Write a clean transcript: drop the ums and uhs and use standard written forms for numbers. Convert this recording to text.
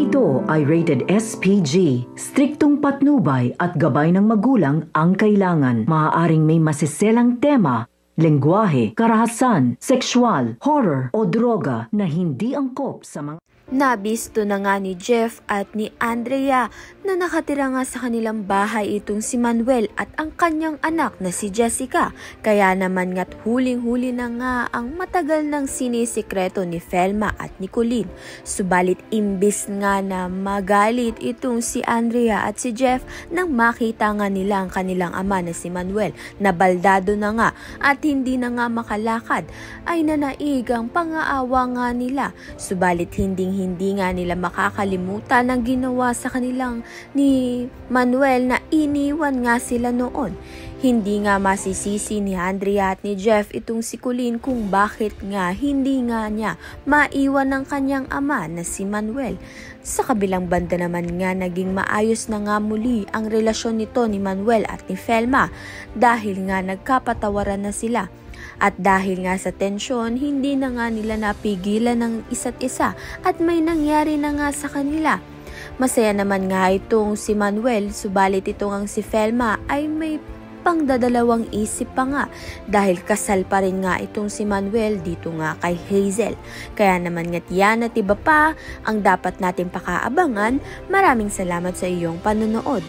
ito ay rated SPG. Striktong patnubay at gabay ng magulang ang kailangan. Maaaring may masiselang tema, lengguwahe, karahasan, sexual, horror o droga na hindi angkop sa mga... Nabisto na nga ni Jeff at ni Andrea na nakatira nga sa kanilang bahay itong si Manuel at ang kanyang anak na si Jessica. Kaya naman nga't huling-huli na nga ang matagal ng sinisikreto ni Felma at ni Colleen. Subalit imbis nga na magalit itong si Andrea at si Jeff nang makita nga nila ang kanilang ama na si Manuel na baldado na nga at hindi na nga makalakad, ay nanaig ang pang-aawa nga nila. Subalit hindi nga nila makakalimutan ang ginawa sa kanilang ni Manuel na iniwan nga sila noon. Hindi nga masisisi ni Andrea at ni Jeff itong si Colleen kung bakit nga hindi nga niya maiwan ng kanyang ama na si Manuel. Sa kabilang banda naman nga naging maayos na nga muli ang relasyon nito ni Manuel at ni Felma dahil nga nagkapatawaran na sila. At dahil nga sa tensyon, hindi na nga nila napigilan ng isa't isa at may nangyari na nga sa kanila. Masaya naman nga itong si Manuel, subalit itong ang si Felma ay may pangdadalawang isip pa nga dahil kasal pa rin nga itong si Manuel dito nga kay Hazel. Kaya naman nga't yan at iba pa ang dapat natin pakaabangan. Maraming salamat sa iyong panonood.